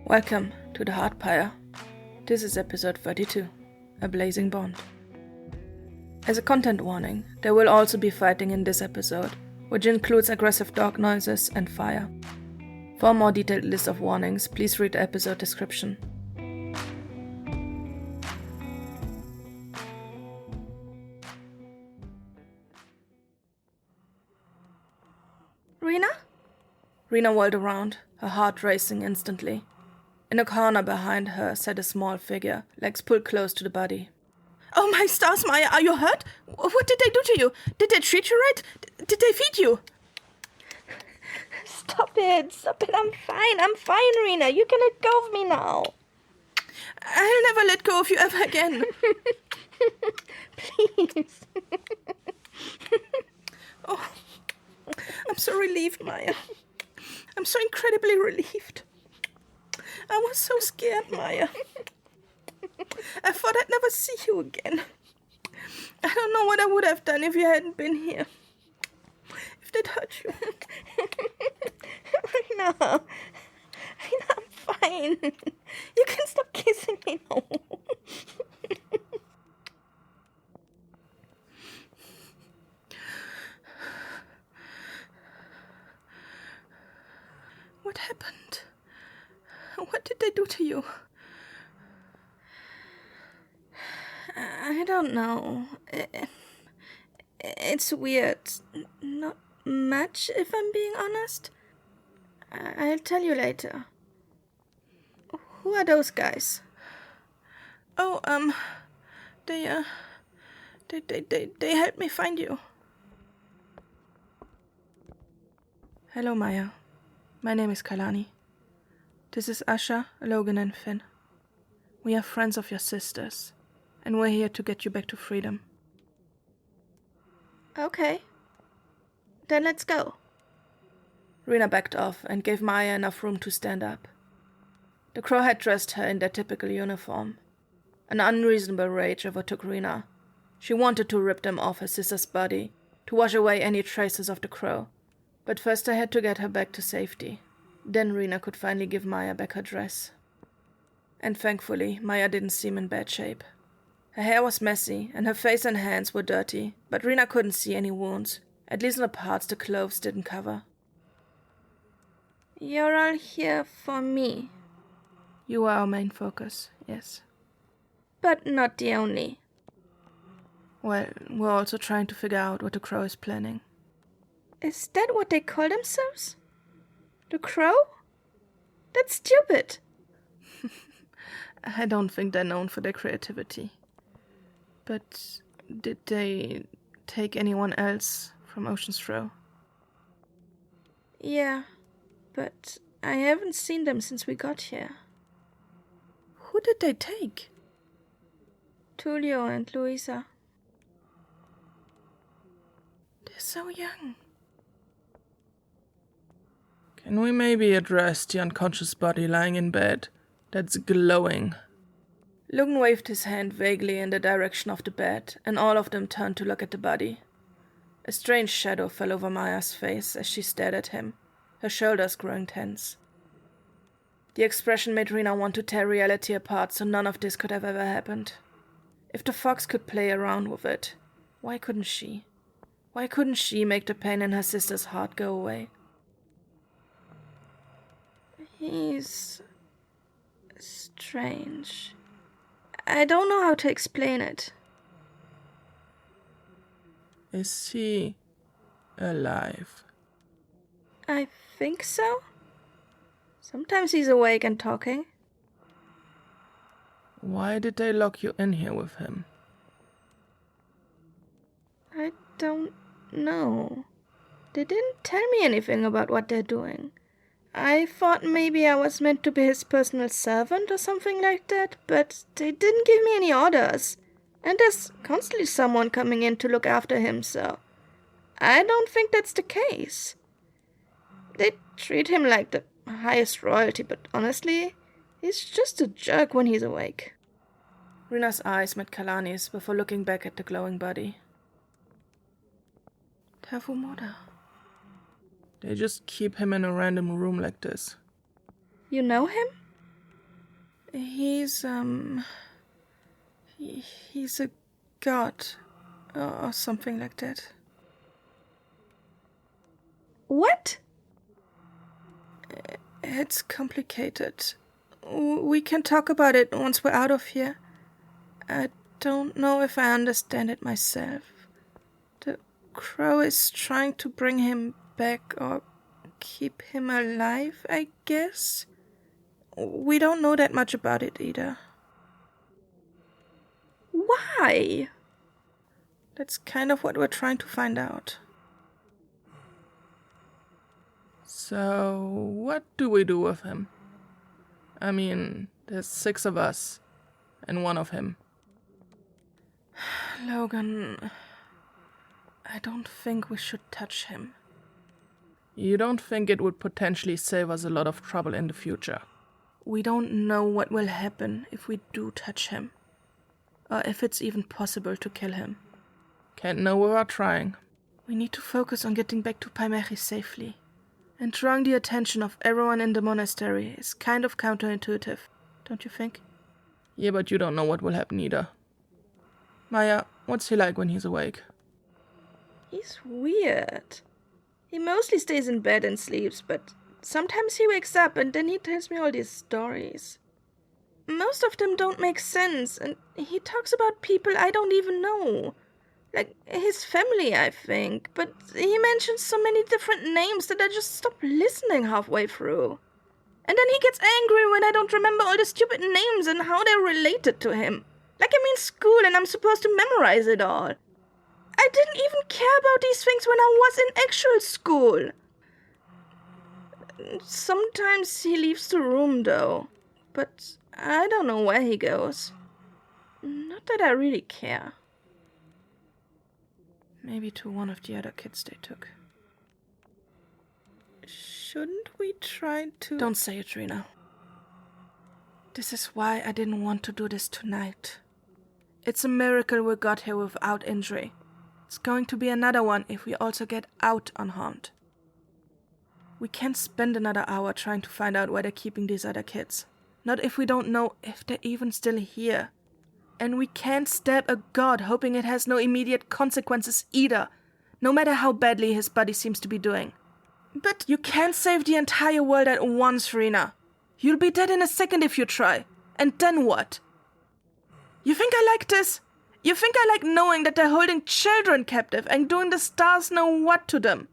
Welcome to the Heart Pyre. This is episode 32, A Blazing Bond. As a content warning, there will also be fighting in this episode, which includes aggressive dog noises and fire. For a more detailed list of warnings, please read the episode description. Rena? Rena whirled around, her heart racing instantly. In a corner behind her sat a small figure, legs pulled close to the body. Oh my stars, Maya, are you hurt? What did they do to you? Did they treat you right? Did they feed you? Stop it, I'm fine, Rena, you can let go of me now. I'll never let go of you ever again. Please. Oh, I'm so relieved, Maya. I'm so incredibly relieved. I was so scared, Maya. I thought I'd never see you again. I don't know what I would have done if you hadn't been here. If they'd hurt you. Rena, I'm fine. You can stop kissing me now. What happened? What did they do to you? I don't know. It's weird. Not much, if I'm being honest. I'll tell you later. Who are those guys? Oh, they helped me find you. Hello, Maya. My name is Kalani. This is Asha, Logan, and Finn. We are friends of your sisters, and we're here to get you back to freedom. Okay. Then let's go. Rena backed off and gave Maya enough room to stand up. The crow had dressed her in their typical uniform. An unreasonable rage overtook Rena. She wanted to rip them off her sister's body, to wash away any traces of the crow. But first I had to get her back to safety. Then Rena could finally give Maya back her dress. And thankfully, Maya didn't seem in bad shape. Her hair was messy, and her face and hands were dirty, but Rena couldn't see any wounds, at least in the parts the clothes didn't cover. You're all here for me. You are our main focus, yes. But not the only. Well, we're also trying to figure out what the crow is planning. Is that what they call themselves? The crow? That's stupid. I don't think they're known for their creativity. But did they take anyone else from Ocean's Row? Yeah, but I haven't seen them since we got here. Who did they take? Tulio and Luisa. They're so young. Can we maybe address the unconscious body lying in bed that's glowing? Logan waved his hand vaguely in the direction of the bed, and all of them turned to look at the body. A strange shadow fell over Maya's face as she stared at him, her shoulders growing tense. The expression made Rena want to tear reality apart so none of this could have ever happened. If the fox could play around with it, why couldn't she? Why couldn't she make the pain in her sister's heart go away? He's strange. I don't know how to explain it. Is he alive? I think so. Sometimes he's awake and talking. Why did they lock you in here with him? I don't know. They didn't tell me anything about what they're doing. I thought maybe I was meant to be his personal servant or something like that, but they didn't give me any orders. And there's constantly someone coming in to look after him, so I don't think that's the case. They treat him like the highest royalty, but honestly, he's just a jerk when he's awake. Rena's eyes met Kalani's before looking back at the glowing body. Tafumoda. They just keep him in a random room like this. You know him? He's a god or something like that. What? It's complicated. We can talk about it once we're out of here. I don't know if I understand it myself. The crow is trying to bring him back or keep him alive, I guess. We don't know that much about it either. Why? That's kind of what we're trying to find out. So, what do we do with him? I mean, there's 6 of us, and 1 of him. Logan, I don't think we should touch him. You don't think it would potentially save us a lot of trouble in the future? We don't know what will happen if we do touch him, or if it's even possible to kill him. Can't know without trying. We need to focus on getting back to Pyre safely. And drawing the attention of everyone in the monastery is kind of counterintuitive, don't you think? Yeah, but you don't know what will happen either. Maya, what's he like when he's awake? He's weird. He mostly stays in bed and sleeps, but sometimes he wakes up and then he tells me all these stories. Most of them don't make sense, and he talks about people I don't even know. Like his family, I think, but he mentions so many different names that I just stop listening halfway through. And then he gets angry when I don't remember all the stupid names and how they're related to him. Like I'm in school and I'm supposed to memorize it all. I didn't even care about these things when I was in actual school. Sometimes he leaves the room, though, but I don't know where he goes. Not that I really care. Maybe to one of the other kids they took. Shouldn't we try to... Don't say it, Rena. This is why I didn't want to do this tonight. It's a miracle we got here without injury. It's going to be another one if we also get out unharmed. We can't spend another hour trying to find out where they're keeping these other kids. Not if we don't know if they're even still here. And we can't stab a god hoping it has no immediate consequences either, no matter how badly his body seems to be doing. But you can't save the entire world at once, Rena. You'll be dead in a second if you try. And then what? You think I like this? You think I like knowing that they're holding children captive and doing the stars know what to them?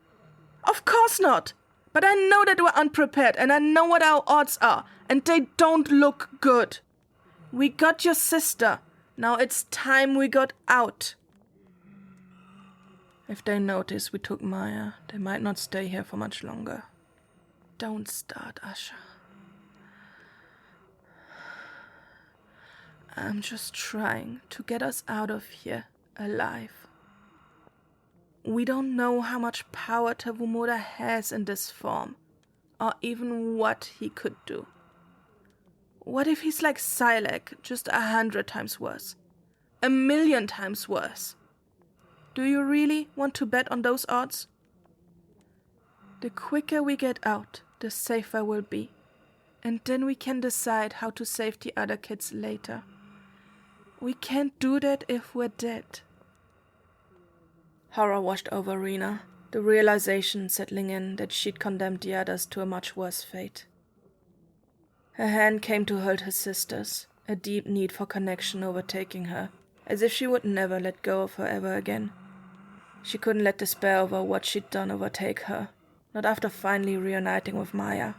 Of course not. But I know that we're unprepared and I know what our odds are, and they don't look good. We got your sister. Now it's time we got out. If they notice we took Maya, they might not stay here for much longer. Don't start, Asha. I'm just trying to get us out of here alive. We don't know how much power Tavumura has in this form, or even what he could do. What if he's like Silac, just 100 times worse? 1,000,000 times worse? Do you really want to bet on those odds? The quicker we get out, the safer we'll be. And then we can decide how to save the other kids later. We can't do that if we're dead. Horror washed over Rena, the realization settling in that she'd condemned the others to a much worse fate. Her hand came to hold her sister's, a deep need for connection overtaking her, as if she would never let go of her ever again. She couldn't let despair over what she'd done overtake her, not after finally reuniting with Maya.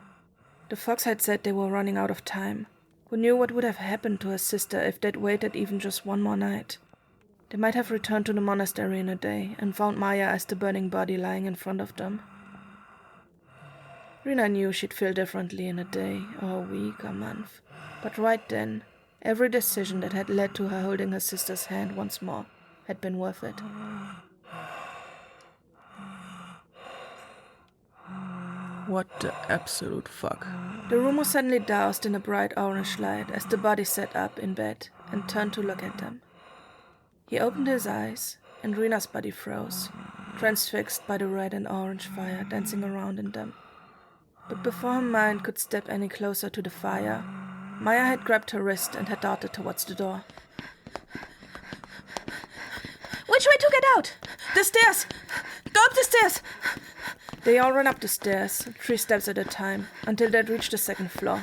The fox had said they were running out of time. Who knew what would have happened to her sister if they'd waited even just one more night? They might have returned to the monastery in a day and found Maya as the burning body lying in front of them. Rena knew she'd feel differently in a day, or a week, or a month. But right then, every decision that had led to her holding her sister's hand once more had been worth it. What the absolute fuck? The room was suddenly doused in a bright orange light as the body sat up in bed and turned to look at them. He opened his eyes, and Rena's body froze, transfixed by the red and orange fire dancing around in them. But before her mind could step any closer to the fire, Maya had grabbed her wrist and had darted towards the door. Which way to get out? The stairs! Go up the stairs! They all ran up the stairs, 3 steps at a time, until they'd reached the 2nd floor.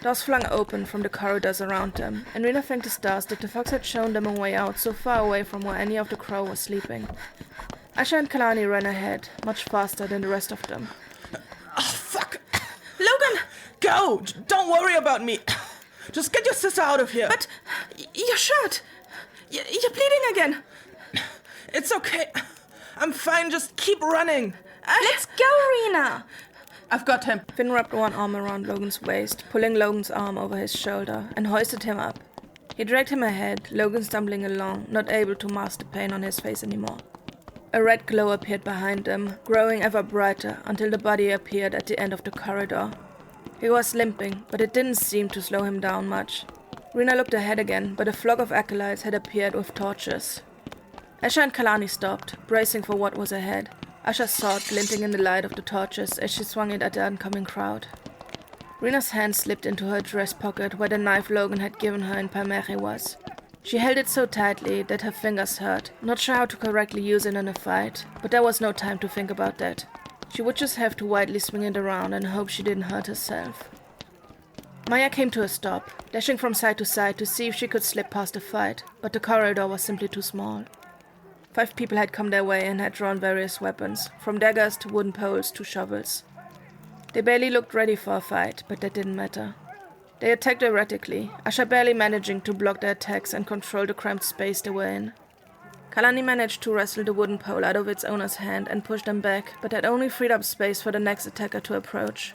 Doors flung open from the corridors around them, and Rena thanked the stars that the fox had shown them a way out so far away from where any of the crow was sleeping. Asha and Kalani ran ahead, much faster than the rest of them. Oh, fuck! Logan! Go! Don't worry about me! Just get your sister out of here! But your shirt! You're bleeding again! It's okay. I'm fine, just keep running. Let's go, Rena! I've got him. Finn wrapped one arm around Logan's waist, pulling Logan's arm over his shoulder, and hoisted him up. He dragged him ahead, Logan stumbling along, not able to mask the pain on his face anymore. A red glow appeared behind them, growing ever brighter until the body appeared at the end of the corridor. He was limping, but it didn't seem to slow him down much. Rena looked ahead again, but a flock of acolytes had appeared with torches. Asha and Kalani stopped, bracing for what was ahead. Asha's sword glinting in the light of the torches as she swung it at the oncoming crowd. Rena's hand slipped into her dress pocket where the knife Logan had given her in Pyre was. She held it so tightly that her fingers hurt, not sure how to correctly use it in a fight, but there was no time to think about that. She would just have to widely swing it around and hope she didn't hurt herself. Maya came to a stop, dashing from side to side to see if she could slip past the fight, but the corridor was simply too small. 5 people had come their way and had drawn various weapons, from daggers to wooden poles to shovels. They barely looked ready for a fight, but that didn't matter. They attacked erratically, Asha barely managing to block their attacks and control the cramped space they were in. Kalani managed to wrestle the wooden pole out of its owner's hand and push them back, but had only freed up space for the next attacker to approach.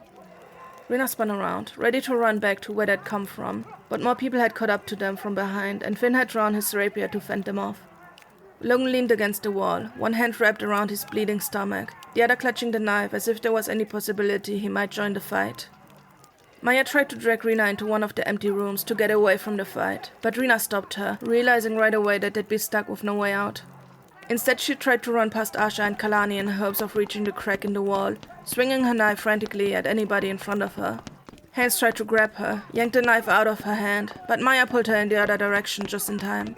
Rena spun around, ready to run back to where they'd come from, but more people had caught up to them from behind, and Finn had drawn his rapier to fend them off. Logan leaned against the wall, one hand wrapped around his bleeding stomach, the other clutching the knife as if there was any possibility he might join the fight. Maya tried to drag Rena into one of the empty rooms to get away from the fight, but Rena stopped her, realizing right away that they'd be stuck with no way out. Instead, she tried to run past Asha and Kalani in hopes of reaching the crack in the wall, swinging her knife frantically at anybody in front of her. Hands tried to grab her, yanked the knife out of her hand, but Maya pulled her in the other direction just in time.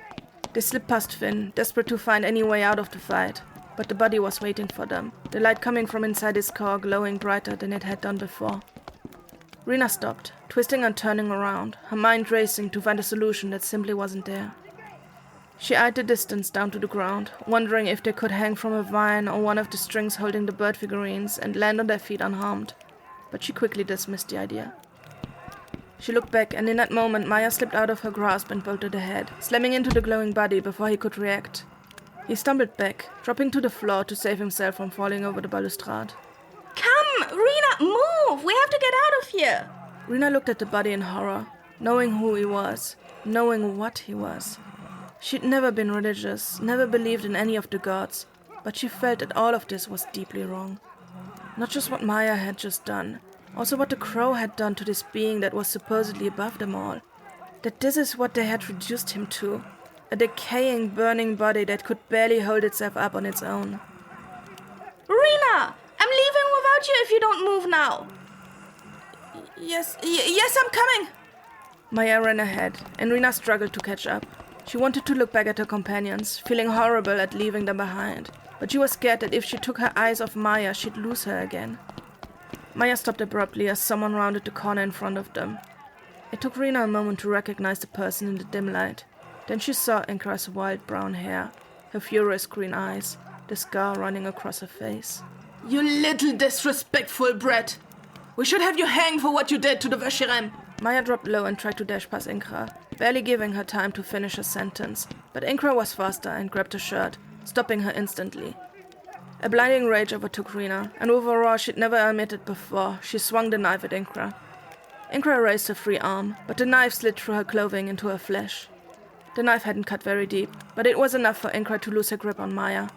They slipped past Finn, desperate to find any way out of the fight, but the body was waiting for them, the light coming from inside his core glowing brighter than it had done before. Rena stopped, twisting and turning around, her mind racing to find a solution that simply wasn't there. She eyed the distance down to the ground, wondering if they could hang from a vine or one of the strings holding the bird figurines and land on their feet unharmed, but she quickly dismissed the idea. She looked back, and in that moment Maya slipped out of her grasp and bolted ahead, slamming into the glowing body before he could react. He stumbled back, dropping to the floor to save himself from falling over the balustrade. Come, Rena, move! We have to get out of here! Rena looked at the body in horror, knowing who he was, knowing what he was. She'd never been religious, never believed in any of the gods, but she felt that all of this was deeply wrong. Not just what Maya had just done, also what the crow had done to this being that was supposedly above them all. That this is what they had reduced him to. A decaying, burning body that could barely hold itself up on its own. Rena! I'm leaving without you if you don't move now! Yes, I'm coming! Maya ran ahead, and Rena struggled to catch up. She wanted to look back at her companions, feeling horrible at leaving them behind, but she was scared that if she took her eyes off Maya, she'd lose her again. Maya stopped abruptly as someone rounded the corner in front of them. It took Rena a moment to recognize the person in the dim light. Then she saw Inkra's wild brown hair, her furious green eyes, the scar running across her face. You little disrespectful brat! We should have you hanged for what you did to the Vashirem! Maya dropped low and tried to dash past Inkra, barely giving her time to finish her sentence, but Inkra was faster and grabbed her shirt, stopping her instantly. A blinding rage overtook Rena, and with a roar she'd never emitted before, she swung the knife at Inkra. Inkra raised her free arm, but the knife slid through her clothing into her flesh. The knife hadn't cut very deep, but it was enough for Inkra to lose her grip on Maya.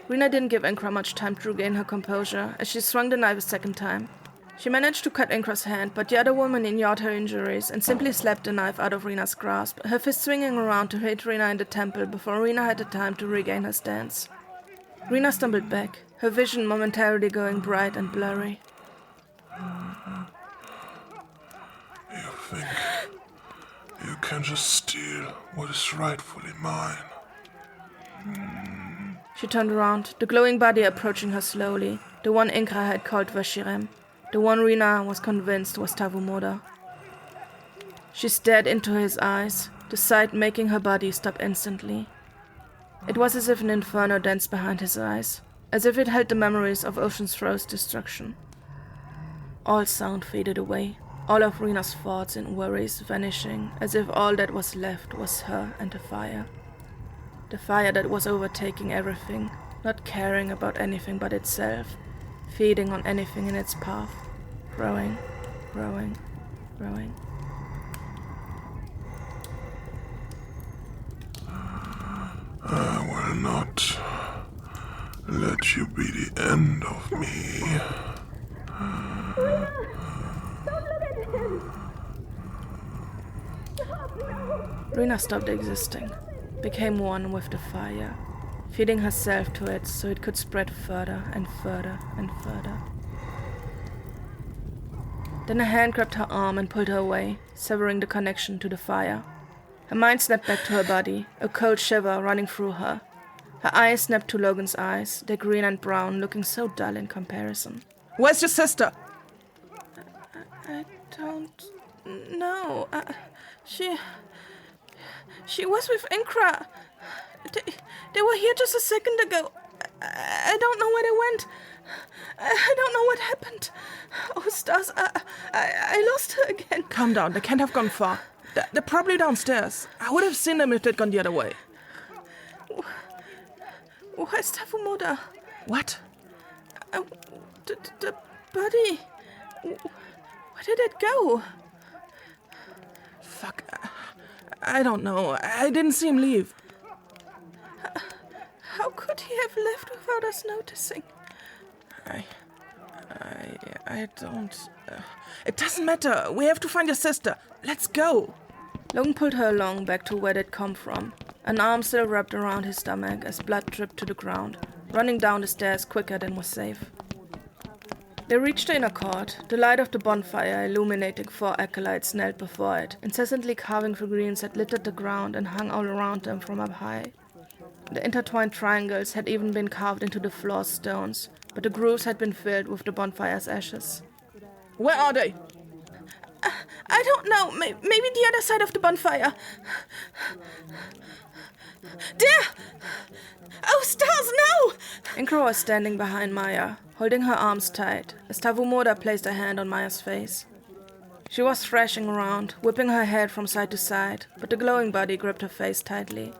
Rena didn't give Inkra much time to regain her composure as she swung the knife a second time. She managed to cut Inkra's hand, but the other woman ignored her injuries and simply slapped the knife out of Rena's grasp, her fist swinging around to hit Rena in the temple before Rena had the time to regain her stance. Rena stumbled back, her vision momentarily going bright and blurry. You think can just steal what is rightfully mine. She turned around, the glowing body approaching her slowly, the one Inkra had called Vashirem, the one Rena was convinced was Tavumoda. She stared into his eyes, the sight making her body stop instantly. It was as if an inferno danced behind his eyes, as if it held the memories of Ocean's Throat's destruction. All sound faded away, all of Rena's thoughts and worries vanishing, as if all that was left was her and the fire. The fire that was overtaking everything, not caring about anything but itself, feeding on anything in its path, growing, growing, growing. I will not let you be the end of me. Rena stopped existing, became one with the fire, feeding herself to it so it could spread further and further and further. Then a hand grabbed her arm and pulled her away, severing the connection to the fire. Her mind snapped back to her body, a cold shiver running through her. Her eyes snapped to Logan's eyes, their green and brown looking so dull in comparison. Where's your sister? I don't know. She was with Inkra. They were here just a second ago. I don't know where they went. I don't know what happened. Oh, stars, I lost her again. Calm down, they can't have gone far. They're probably downstairs. I would have seen them if they'd gone the other way. Where's Tafumoda? What? The body. Where did it go? Fuck. I don't know. I didn't see him leave. How could he have left without us noticing? I don't... it doesn't matter. We have to find your sister. Let's go. Logan pulled her along back to where they'd come from, an arm still wrapped around his stomach as blood dripped to the ground, running down the stairs quicker than was safe. They reached the inner court, the light of the bonfire illuminating 4 acolytes knelt before it, incessantly carving figurines that littered the ground and hung all around them from up high. The intertwined triangles had even been carved into the floor's stones, but the grooves had been filled with the bonfire's ashes. Where are they? I don't know. Maybe the other side of the bonfire. There! Oh, stars, no! Inkra was standing behind Maya, holding her arms tight, as Tavumoda placed a hand on Maya's face. She was thrashing around, whipping her head from side to side, but the glowing body gripped her face tightly.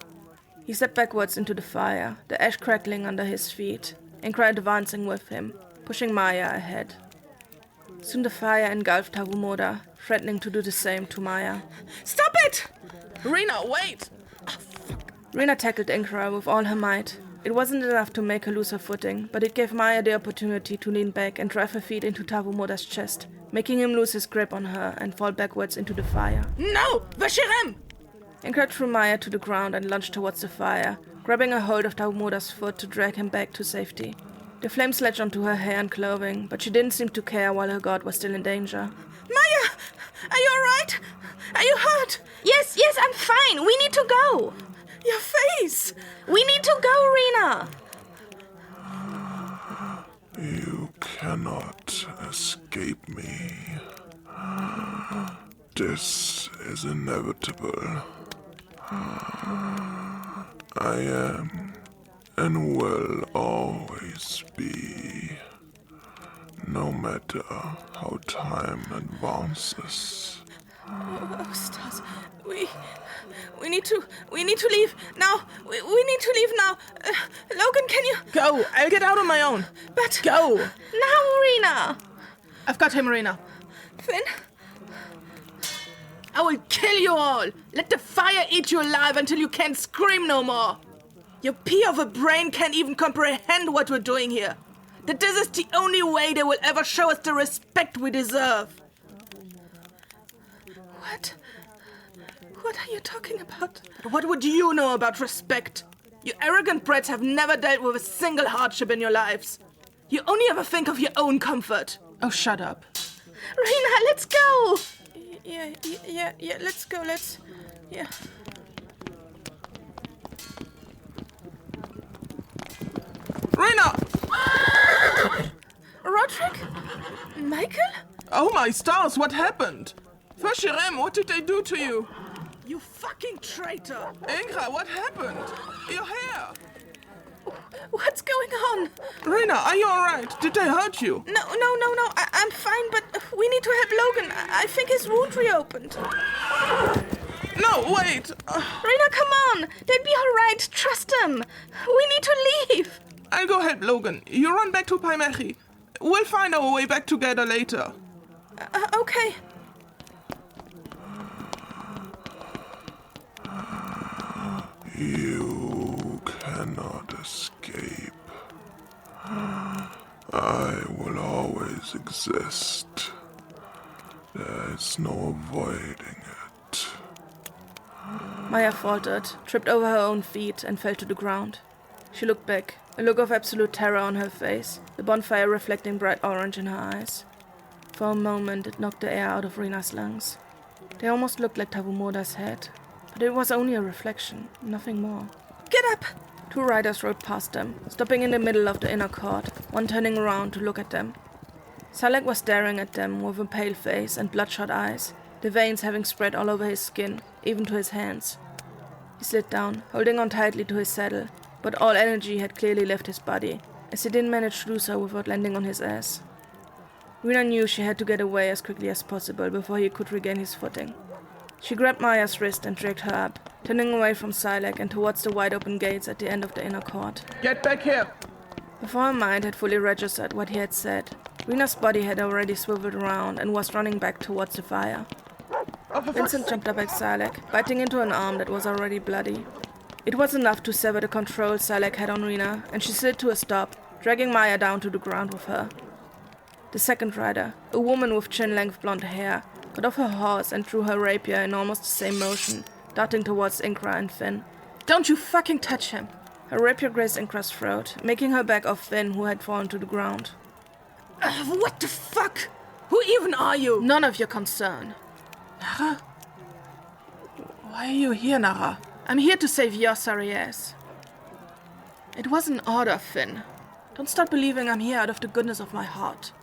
He stepped backwards into the fire, the ash crackling under his feet, Inkra advancing with him, pushing Maya ahead. Soon the fire engulfed Tavumoda, threatening to do the same to Maya. Stop it! Rena, wait! Rena tackled Inkra with all her might. It wasn't enough to make her lose her footing, but it gave Maya the opportunity to lean back and drive her feet into Tavumoda's chest, making him lose his grip on her and fall backwards into the fire. No! Vashirem! Inkra threw Maya to the ground and lunged towards the fire, grabbing a hold of Tavumoda's foot to drag him back to safety. The flames latched onto her hair and clothing, but she didn't seem to care while her god was still in danger. Maya! Are you alright? Are you hurt? Yes, I'm fine. We need to go. Your face! We need to go, Rena. You cannot escape me. This is inevitable. I am and will always be, no matter how time advances. Oh, stars. We need to leave now. We need to leave now. Logan, can you... Go! I'll get out on my own. But... Go! Now, Rena. I've got him, Rena. Finn? I will kill you all! Let the fire eat you alive until you can't scream no more! Your pea of a brain can't even comprehend what we're doing here. That this is the only way they will ever show us the respect we deserve. What? What are you talking about? What would you know about respect? You arrogant brats have never dealt with a single hardship in your lives. You only ever think of your own comfort. Oh, shut up. Rena, let's go. Yeah, let's go. Yeah. Rena! Roderick? Michael? Oh my stars, what happened? Fashiram, what did they do to you? You fucking traitor! Ingrid, what happened? Your hair! What's going on? Rena, are you alright? Did they hurt you? No. I'm fine, but we need to help Logan. I think his wound reopened. No, wait! Rena, come on! They'll be alright. Trust them. We need to leave. I'll go help Logan. You run back to Paimechi. We'll find our way back together later. Okay. You cannot escape. I will always exist. There's no avoiding it. Maya faltered, tripped over her own feet, and fell to the ground. She looked back, a look of absolute terror on her face, the bonfire reflecting bright orange in her eyes. For a moment, it knocked the air out of Rena's lungs. They almost looked like Tavumoda's head, but it was only a reflection, nothing more. Get up! Two riders rode past them, stopping in the middle of the inner court, one turning around to look at them. Salek was staring at them with a pale face and bloodshot eyes, the veins having spread all over his skin, even to his hands. He slid down, holding on tightly to his saddle, but all energy had clearly left his body, as he didn't manage to do so without landing on his ass. Rena knew she had to get away as quickly as possible before he could regain his footing. She grabbed Maya's wrist and dragged her up, turning away from Silek and towards the wide-open gates at the end of the inner court. Get back here! Before her mind had fully registered what he had said, Rena's body had already swiveled around and was running back towards the fire. Vincent jumped up at Silek, biting into an arm that was already bloody. It was enough to sever the control Silek had on Rena, and she slid to a stop, dragging Maya down to the ground with her. The second rider, a woman with chin-length blonde hair, got off her horse and drew her rapier in almost the same motion, darting towards Ingrid and Finn. Don't you fucking touch him! Her rapier grazed Ingrid's throat, making her back off Finn, who had fallen to the ground. What the fuck? Who even are you? None of your concern. Nara? Why are you here, Nara? I'm here to save your sorry ass. It was an order, Finn. Don't start believing I'm here out of the goodness of my heart.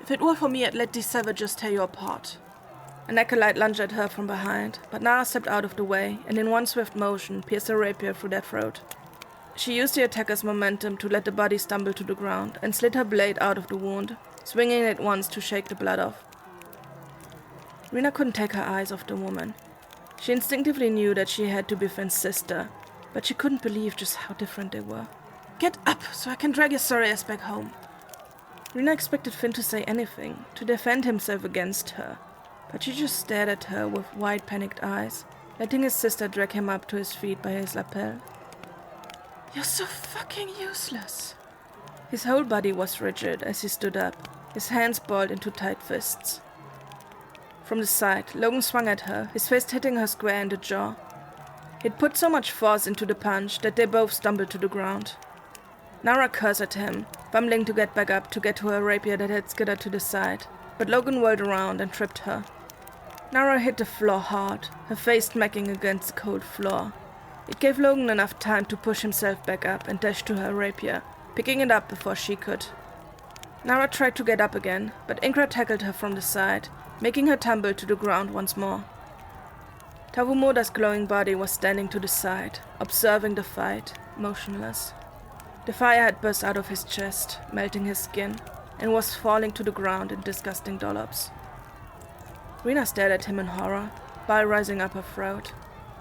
If it were for me, I'd let these savages tear you apart. An acolyte lunged at her from behind, but Nara stepped out of the way and in one swift motion pierced her rapier through their throat. She used the attacker's momentum to let the body stumble to the ground and slid her blade out of the wound, swinging it once to shake the blood off. Rena couldn't take her eyes off the woman. She instinctively knew that she had to be Finn's sister, but she couldn't believe just how different they were. Get up, so I can drag your sorry ass back home. Rena expected Finn to say anything, to defend himself against her, but she just stared at her with wide, panicked eyes, letting his sister drag him up to his feet by his lapel. You're so fucking useless. His whole body was rigid as he stood up, his hands balled into tight fists. From the side, Logan swung at her, his fist hitting her square in the jaw. He'd put so much force into the punch that they both stumbled to the ground. Nara cursed at him, fumbling to get back up to get to her rapier that had skittered to the side, but Logan whirled around and tripped her. Nara hit the floor hard, her face smacking against the cold floor. It gave Logan enough time to push himself back up and dash to her rapier, picking it up before she could. Nara tried to get up again, but Ingrid tackled her from the side, making her tumble to the ground once more. Tavumoda's glowing body was standing to the side, observing the fight, motionless. The fire had burst out of his chest, melting his skin, and was falling to the ground in disgusting dollops. Rena stared at him in horror, bile rising up her throat,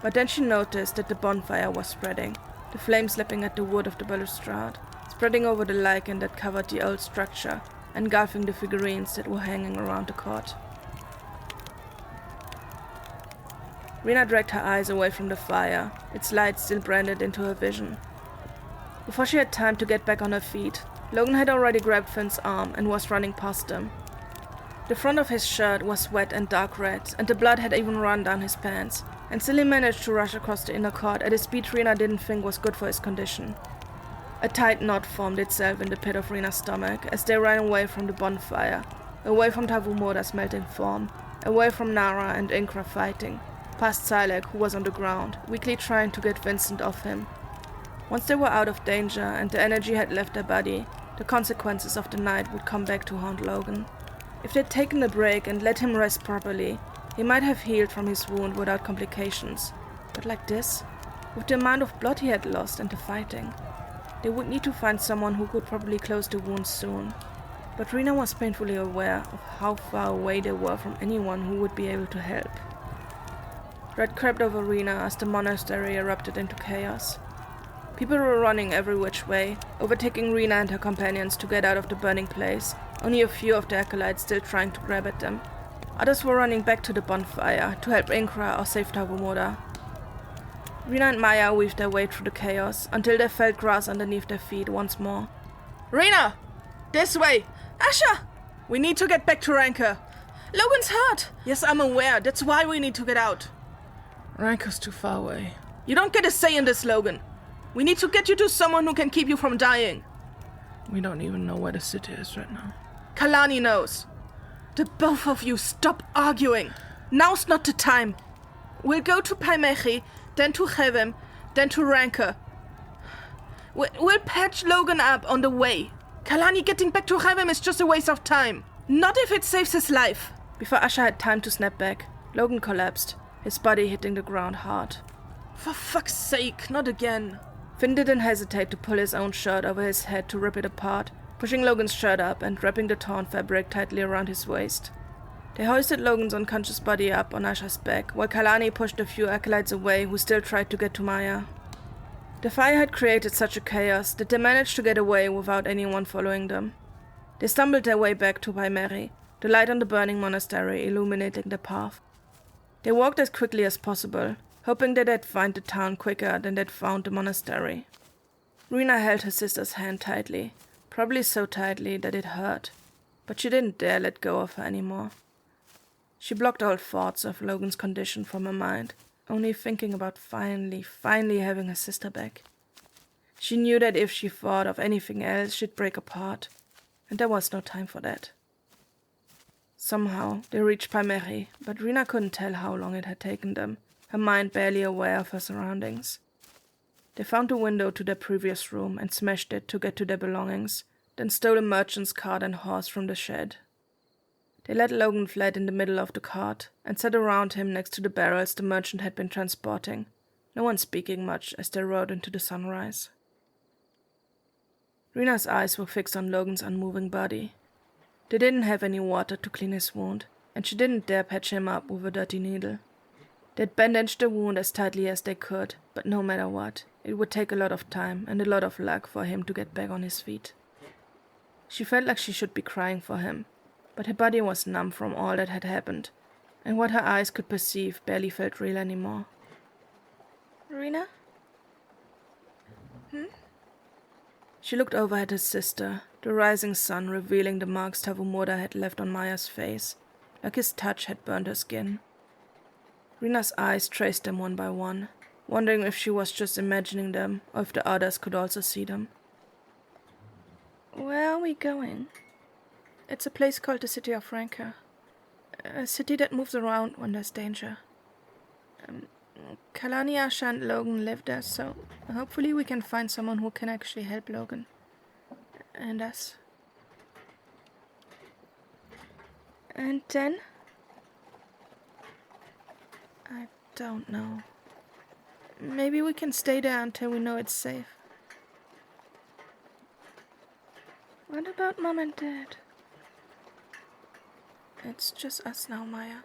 but then she noticed that the bonfire was spreading, the flames leaping at the wood of the balustrade, spreading over the lichen that covered the old structure, engulfing the figurines that were hanging around the court. Rena dragged her eyes away from the fire, its light still branded into her vision. Before she had time to get back on her feet, Logan had already grabbed Finn's arm and was running past them. The front of his shirt was wet and dark red, and the blood had even run down his pants, and still he managed to rush across the inner court at a speed Rena didn't think was good for his condition. A tight knot formed itself in the pit of Rena's stomach as they ran away from the bonfire, away from Tavumoda's melting form, away from Nara and Ingrid fighting, past Silac, who was on the ground, weakly trying to get Vincent off him. Once they were out of danger and the energy had left their body, the consequences of the night would come back to haunt Logan. If they'd taken a break and let him rest properly, he might have healed from his wound without complications. But like this, with the amount of blood he had lost and the fighting, they would need to find someone who could probably close the wound soon. But Rena was painfully aware of how far away they were from anyone who would be able to help. Dread crept over Rena as the monastery erupted into chaos. People were running every which way, overtaking Rena and her companions to get out of the burning place, only a few of the acolytes still trying to grab at them. Others were running back to the bonfire to help Inkra or save Tabumoda. Rena and Maya weaved their way through the chaos until they felt grass underneath their feet once more. Rena! This way! Asha! We need to get back to Rancor. Logan's hurt! Yes, I'm aware. That's why we need to get out. Rancor's too far away. You don't get a say in this, Logan. We need to get you to someone who can keep you from dying. We don't even know where the city is right now. Kalani knows. The both of you stop arguing. Now's not the time. We'll go to Paimechi, then to Hevem, then to Rancor. We'll patch Logan up on the way. Kalani getting back to Hevem is just a waste of time. Not if it saves his life. Before Asha had time to snap back, Logan collapsed, his body hitting the ground hard. For fuck's sake, not again. Finn didn't hesitate to pull his own shirt over his head to rip it apart, pushing Logan's shirt up and wrapping the torn fabric tightly around his waist. They hoisted Logan's unconscious body up on Asha's back, while Kalani pushed a few acolytes away who still tried to get to Maya. The fire had created such a chaos that they managed to get away without anyone following them. They stumbled their way back to Paimeri, the light on the burning monastery illuminating the path. They walked as quickly as possible, hoping that they'd find the town quicker than they'd found the monastery. Rena held her sister's hand tightly, probably so tightly that it hurt, but she didn't dare let go of her anymore. She blocked all thoughts of Logan's condition from her mind, only thinking about finally having her sister back. She knew that if she thought of anything else, she'd break apart, and there was no time for that. Somehow, they reached Paimeri, but Rena couldn't tell how long it had taken them, her mind barely aware of her surroundings. They found a window to their previous room and smashed it to get to their belongings, then stole a merchant's cart and horse from the shed. They let Logan flat in the middle of the cart and sat around him next to the barrels the merchant had been transporting, no one speaking much as they rode into the sunrise. Rena's eyes were fixed on Logan's unmoving body. They didn't have any water to clean his wound, and she didn't dare patch him up with a dirty needle. They'd bandaged the wound as tightly as they could, but no matter what, it would take a lot of time and a lot of luck for him to get back on his feet. She felt like she should be crying for him, but her body was numb from all that had happened, and what her eyes could perceive barely felt real anymore. Rena? She looked over at her sister, the rising sun revealing the marks Tavumoda had left on Maya's face, like his touch had burned her skin. Rena's eyes traced them one by one, wondering if she was just imagining them, or if the others could also see them. Where are we going? It's a place called the City of Rancor. A city that moves around when there's danger. Kalani, Asha, and Logan live there, so hopefully we can find someone who can actually help Logan. And us. And then? I don't know. Maybe we can stay there until we know it's safe. What about Mom and Dad? It's just us now, Maya.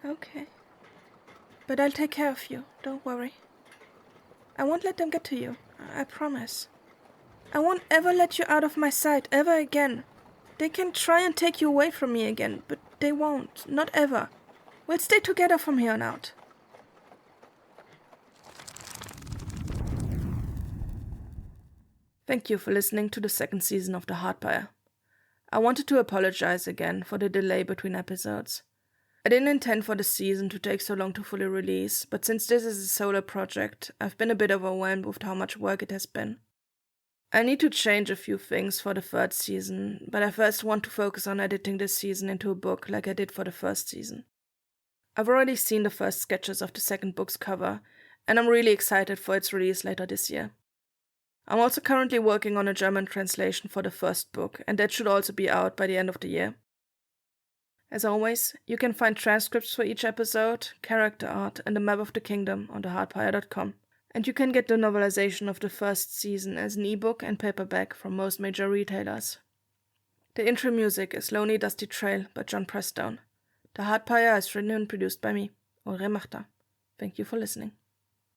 Okay. But I'll take care of you, don't worry. I won't let them get to you, I promise. I won't ever let you out of my sight, ever again. They can try and take you away from me again, but they won't, not ever. We'll stay together from here on out. Thank you for listening to the second season of the Heart Pyre. I wanted to apologize again for the delay between episodes. I didn't intend for the season to take so long to fully release, but since this is a solo project, I've been a bit overwhelmed with how much work it has been. I need to change a few things for the third season, but I first want to focus on editing this season into a book like I did for the first season. I've already seen the first sketches of the second book's cover, and I'm really excited for its release later this year. I'm also currently working on a German translation for the first book, and that should also be out by the end of the year. As always, you can find transcripts for each episode, character art, and a map of the kingdom on theheartpyre.com. And you can get the novelisation of the first season as an ebook and paperback from most major retailers. The intro music is Lonely Dusty Trail by John Prestone. The Heart Pyre is written and produced by me, Ulrike Machter. Thank you for listening.